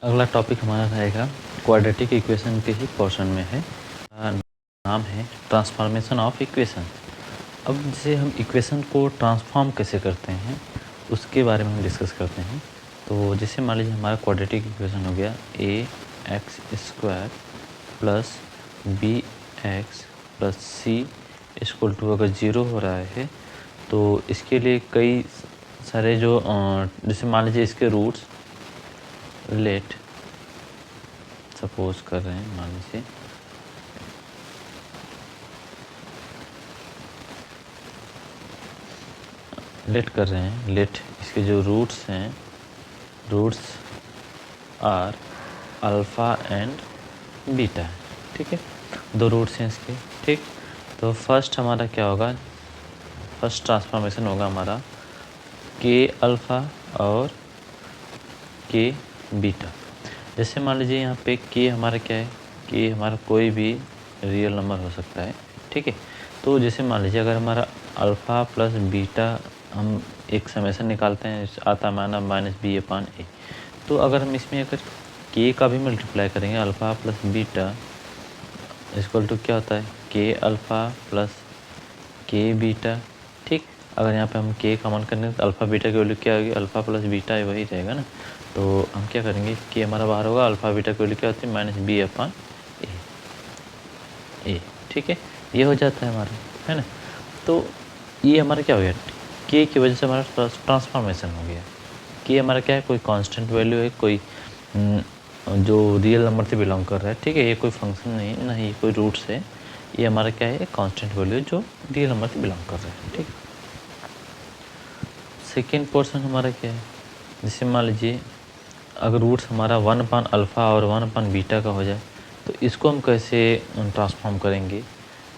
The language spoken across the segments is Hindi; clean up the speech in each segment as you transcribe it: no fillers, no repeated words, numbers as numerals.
अगला टॉपिक हमारा रहेगा क्वाड्रेटिक इक्वेशन के ही पोर्शन में है। नाम है ट्रांसफॉर्मेशन ऑफ इक्वेशन। अब जैसे हम इक्वेशन को ट्रांसफॉर्म कैसे करते हैं उसके बारे में हम डिस्कस करते हैं। तो जैसे मान लीजिए हमारा क्वाड्रेटिक इक्वेशन हो गया ax² plus bx plus c equal to अगर 0 हो रहा है तो इसके लिए कई सारे जो जैसे मान लीजिए इसके रूट्स लेट सपोज कर रहे हैं, मान लीजिए लेट कर रहे हैं, लेट इसके जो रूट्स हैं, roots are alpha and beta है। ठीक है, दो रूट्स हैं इसके। ठीक, तो फर्स्ट हमारा क्या होगा, फर्स्ट ट्रांसफॉर्मेशन होगा हमारा के अल्फ़ा और के बीटा। जैसे मान लीजिए यहाँ पे के हमारा क्या है, के हमारा कोई भी रियल नंबर हो सकता है। ठीक है, तो जैसे मान लीजिए अगर हमारा अल्फ़ा प्लस बीटा हम एक समेशन निकालते हैं, आता माना -b/a। तो अगर हम इसमें अगर के का भी मल्टीप्लाई करेंगे alpha plus beta equal to क्या होता है, के अल्फ़ा प्लस के बीटा। ठीक, अगर यहाँ पे हम के कॉमन करेंगे तो अल्फ़ा बीटा की वैल्यू क्या होगी, अल्फ़ा प्लस बीटा वही रहेगा ना। तो हम क्या करेंगे, के हमारा बाहर होगा, अल्फ़ा बीटा की वैल्यू क्या होती है -b/a। ठीक है, ये हो जाता है हमारा, है ना। तो ये हमारा क्या हो गया, के की वजह से हमारा ट्रांसफॉर्मेशन हो गया। के हमारा क्या है, कोई कांस्टेंट वैल्यू है, कोई जो रियल नंबर से बिलोंग कर रहा है। ठीक है, ये कोई फंक्शन नहीं है, नहीं कोई रूट्स है, ये हमारा क्या है, कांस्टेंट वैल्यू जो रियल नंबर से बिलोंग कर रहा है। ठीक, सेकेंड पोर्शन हमारा क्या है, जैसे मान लीजिए अगर रूट्स हमारा 1/अल्फ़ा और 1/बीटा का हो जाए तो इसको हम कैसे ट्रांसफॉर्म करेंगे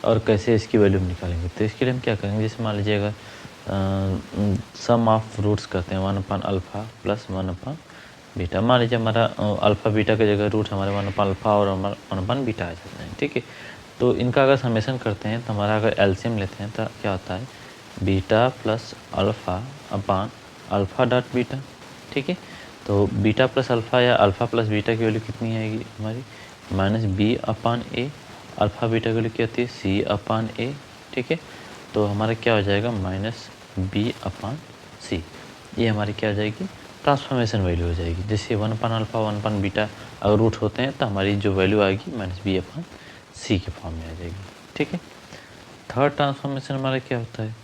और कैसे इसकी वैल्यू निकालेंगे। तो इसके लिए हम क्या करेंगे, जैसे मान लीजिए अगर सम ऑफ रूट्स करते हैं 1/अल्फ़ा प्लस 1/बीटा। मान लीजिए हमारा अल्फ़ा बीटा की जगह रूट हमारे 1/अल्फ़ा और 1/बीटा आ जाते हैं। ठीक है, तो इनका अगर समेशन करते हैं तो हमारा अगर एलसीएम लेते हैं तो क्या होता है, beta plus alpha upon alpha dot beta. ठीक है, तो बीटा प्लस अल्फ़ा या अल्फ़ा प्लस बीटा की वैल्यू कितनी आएगी हमारी, -b/a। अल्फ़ा बीटा की वैल्यू क्या होती है, c/a। ठीक है, तो हमारा क्या हो जाएगा, -b/c। ये हमारी क्या हो जाएगी, ट्रांसफॉर्मेशन वैल्यू हो जाएगी। जैसे 1/अल्फ़ा 1/बीटा अगर रूट होते हैं तो हमारी जो वैल्यू आएगी -b/c के फॉर्म में आ जाएगी। ठीक है, थर्ड ट्रांसफॉर्मेशन हमारा क्या होता है,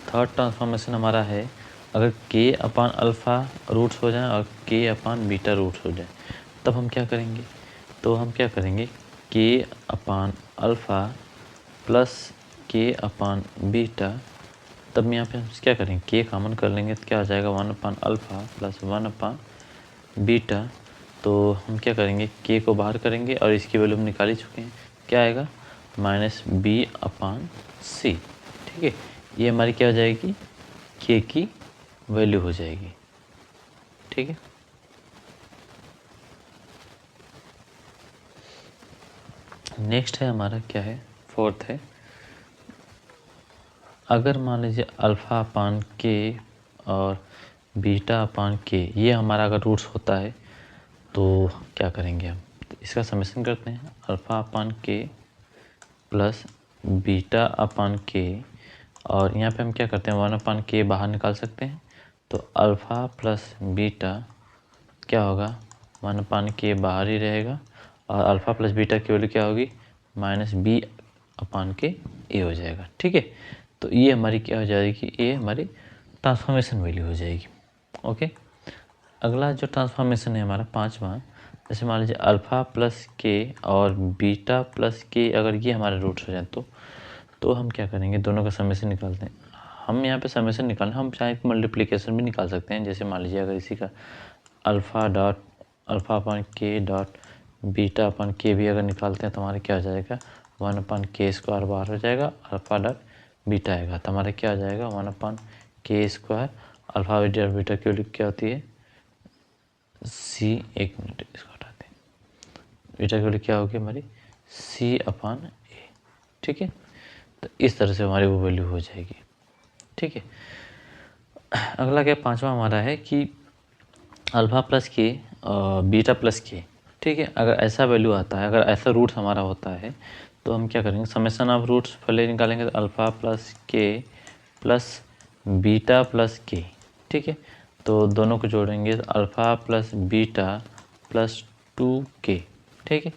थर्ड ट्रांसफॉर्मेशन हमारा है अगर k/अल्फ़ा रूट्स हो जाए और k/बीटा रूट्स हो जाए तब हम क्या करेंगे, तो हम क्या करेंगे, k/अल्फ़ा प्लस k/बीटा। तब यहाँ पे हम क्या करेंगे, k कॉमन कर लेंगे तो क्या हो जाएगा, 1/अल्फ़ा प्लस 1/बीटा। तो हम क्या करेंगे, k को बाहर करेंगे और इसकी वैल्यू हम निकाल ही चुके हैं, क्या आएगा, -b/c। ठीक है, ये हमारी क्या हो जाएगी, k की वैल्यू हो जाएगी। ठीक है, नेक्स्ट है हमारा क्या है, फोर्थ है, अगर मान लीजिए अल्फ़ा अपान के और बीटा अपान के ये हमारा अगर रूट्स होता है तो क्या करेंगे हम, तो इसका समेशन करते हैं, अल्फ़ा अपान के प्लस बीटा अपान के, और यहाँ पे हम क्या करते हैं, 1/के बाहर निकाल सकते हैं, तो अल्फ़ा प्लस बीटा क्या होगा, 1/के बाहर ही रहेगा और अल्फ़ा प्लस बीटा की वैल्यू क्या होगी, -b/के हो जाएगा। ठीक है, तो ये हमारी क्या हो जाएगी, ये हमारी ट्रांसफॉर्मेशन वैल्यू हो जाएगी। ओके, अगला जो ट्रांसफॉर्मेशन है हमारा पांचवा, जैसे मान लीजिए अल्फ़ा प्लस के और बीटा प्लस के अगर ये हमारे रूट्स हो जाए तो हम क्या करेंगे, दोनों का समेशन निकालते हैं। हम यहाँ पे समेशन निकालना, हम चाहे मल्टीप्लिकेशन भी निकाल सकते हैं। जैसे मान लीजिए अगर इसी का अल्फ़ा अपन के डॉट बीटा अपन के भी अगर निकालते हैं तो हमारा क्या हो जाएगा, 1/k² बाहर हो जाएगा, अल्फ़ा डॉट बीटा आएगा तो हमारा क्या हो जाएगा, 1/k²। अल्फ़ा बीटा की वैल्यू क्या होती है, c, एक मिनट इसको हटाते हैं, बीटा की वैल्यू क्या होगी हमारी, c/a। ठीक है, तो इस तरह से हमारी वो वैल्यू हो जाएगी। ठीक है, अगला क्या पांचवा हमारा है कि अल्फ़ा प्लस के बीटा प्लस के, ठीक है। अगर ऐसा वैल्यू आता है, अगर ऐसा रूट हमारा होता है तो हम क्या करेंगे, समेशन ऑफ रूट्स पहले निकालेंगे तो अल्फ़ा प्लस के प्लस बीटा प्लस के, ठीक है। तो दोनों को जोड़ेंगे तो alpha plus beta plus 2k, ठीक है।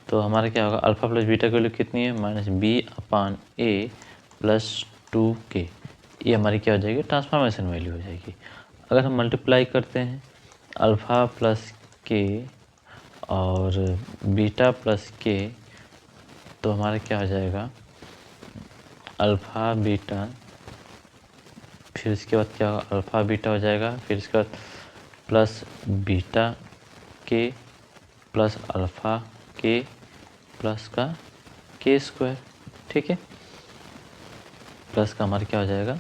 तो हमारा क्या होगा, अल्फ़ा प्लस बीटा की वैल्यू कितनी है, -b/a प्लस 2k। ये हमारी क्या हो जाएगी, ट्रांसफॉर्मेशन वैल्यू हो जाएगी। अगर हम मल्टीप्लाई करते हैं अल्फ़ा प्लस के और बीटा प्लस के तो हमारा क्या हो जाएगा, अल्फ़ा बीटा, फिर इसके बाद क्या होगा, अल्फ़ा बीटा हो जाएगा, फिर इसके बाद प्लस बीटा के प्लस अल्फ़ा के प्लस का के स्क्वायर, ठीक है। प्लस का हमारा क्या हो जाएगा,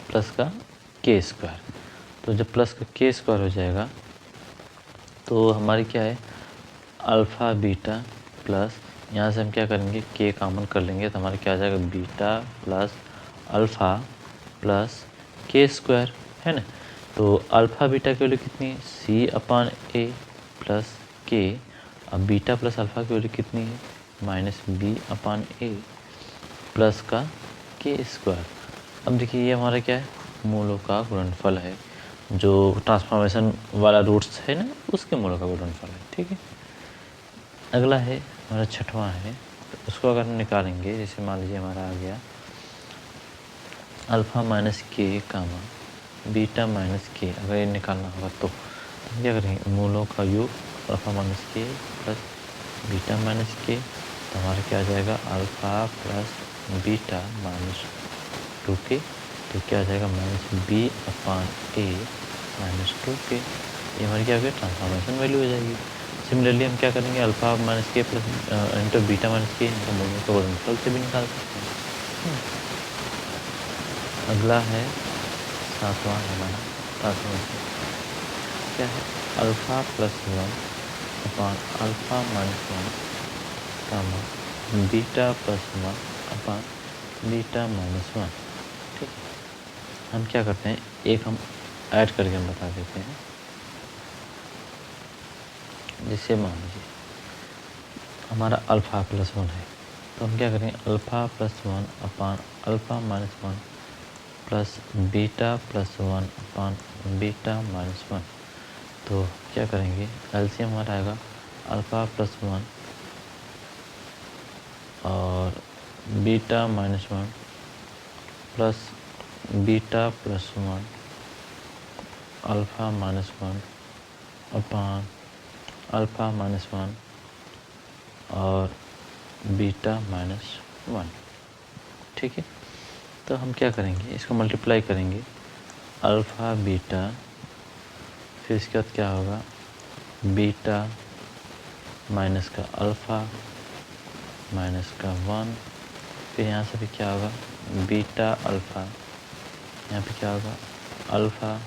प्लस का के स्क्वायर। तो जब प्लस का के स्क्वायर हो जाएगा तो हमारी क्या है, अल्फ़ा बीटा प्लस, यहाँ से हम क्या करेंगे, के कॉमन कर लेंगे तो हमारा क्या आ जाएगा, बीटा प्लस अल्फ़ा प्लस के स्क्वायर, है ना। तो अल्फ़ा बीटा की वैल्यू कितनी है, c/a प्लस के। अब बीटा प्लस अल्फ़ा की वैल्यू कितनी है, -b/a प्लस का के स्क्वायर। अब देखिए ये हमारा क्या है, मूलों का गुणनफल है, जो ट्रांसफॉर्मेशन वाला रूट्स है ना, उसके मूलों का गुणनफल है, ठीक है। अगला है हमारा छठवां है, तो उसको अगर हम निकालेंगे, जैसे मान लीजिए हमारा आ गया अल्फ़ा माइनस के कामा बीटा माइनस के, अगर ये निकालना होगा तो हम क्या करेंगे, मूलों का योग अल्फ़ा माइनस के प्लस बीटा माइनस के, तो हमारा क्या आ जाएगा, alpha plus beta minus 2k, तो क्या आ जाएगा, -b/a माइनस 2k। ये हमारी क्या हो गई, ट्रांसफॉर्मेशन वैल्यू हो जाएगी। सिमिलरली हम क्या करेंगे, अल्फ़ा माइनस के प्लस इंटू बीटा माइनस के, इनका मूलों का गुणनफल से भी निकाल सकते हैं। अगला है सातवां हमारा ट्रांसफॉर्मेशन, क्या है, अल्फ़ा प्लस 1 अल्फ़ा माइनस 1 कामा बीटा प्लस 1 बीटा माइनस 1, ठीक है। हम क्या करते हैं, एक हम ऐड करके हम बता देते हैं। जैसे मान लीजिए हमारा अल्फ़ा प्लस 1 है, तो हम क्या करेंगे, alpha plus 1 alpha minus 1 plus beta plus 1 beta minus 1। तो क्या करेंगे, एलसीएम हमारा आएगा अल्फ़ा प्लस 1 और beta minus 1 plus beta plus 1 alpha minus 1 अपान अल्फ़ा माइनस 1 और बीटा माइनस 1, ठीक है। तो हम क्या करेंगे, इसको मल्टीप्लाई करेंगे, अल्फ़ा बीटा, फिर इसके बाद क्या होगा, बीटा माइनस का अल्फ़ा माइनस का 1, फिर यहाँ से भी क्या होगा, बीटा अल्फ़ा, यहाँ पे क्या होगा, अल्फ़ा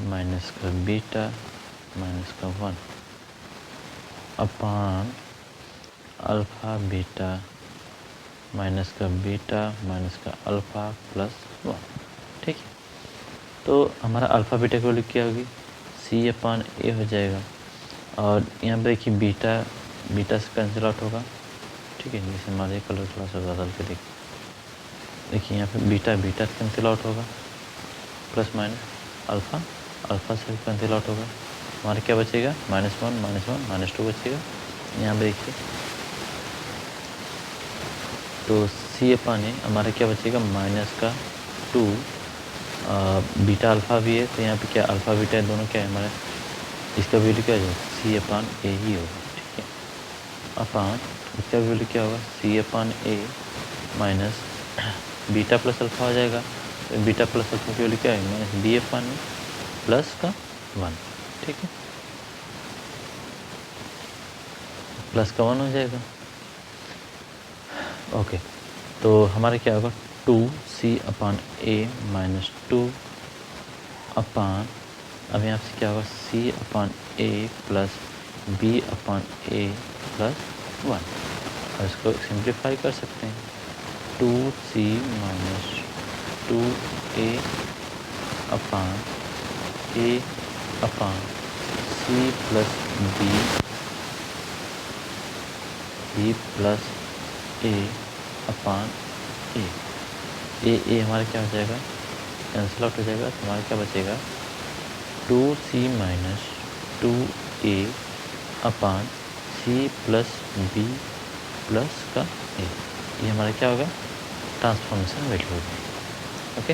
माइनस का बीटा माइनस का 1 अपान अल्फ़ा बीटा माइनस का बीटा माइनस का अल्फ़ा प्लस 1, ठीक है। तो हमारा अल्फ़ा बीटा की वैल्यू क्या होगी, c/a हो जाएगा। और यहाँ पे देखिए बीटा से कैंसिल आउट होगा, ठीक है। जैसे मान लीजिए कलर थोड़ा सा बदल के देखिए यहाँ पे बीटा से कैंसिल आउट होगा, प्लस माइनस अल्फ़ा से कैंसिल आउट होगा, हमारा क्या बचेगा, -1 -2 बचेगा। यहाँ पे देखिए तो c/a हमारा क्या बचेगा, माइनस का 2 बीटा अल्फ़ा भी है, तो यहाँ पे क्या अल्फ़ा बीटा है, दोनों क्या है हमारे, इसका वैल्यू क्या हो जाएगा, c/a ही होगा, ठीक है। अपान इसका वैल्यू क्या होगा, c/a minus beta plus alpha हो जाएगा, तो बीटा प्लस अल्फ़ा की वैल्यू क्या है, -b/a प्लस का 1, ठीक है, प्लस का 1 हो जाएगा, ओके। तो हमारा क्या होगा, 2c/a माइनस 2 अपान, अब यहाँ से क्या होगा, c/a प्लस b/a प्लस 1, और इसको सिंप्लीफाई कर सकते हैं, 2c माइनस 2a अपान ए अपान सी प्लस बी प्लस ए अपान ए हमारा क्या हो जाएगा, कैंसिल आउट हो जाएगा। तो हमारा क्या बचेगा, 2c माइनस 2a अपान सी प्लस बी प्लस का ए। ये हमारा क्या होगा, ट्रांसफॉर्मेशन वैल्यू होगी। ओके।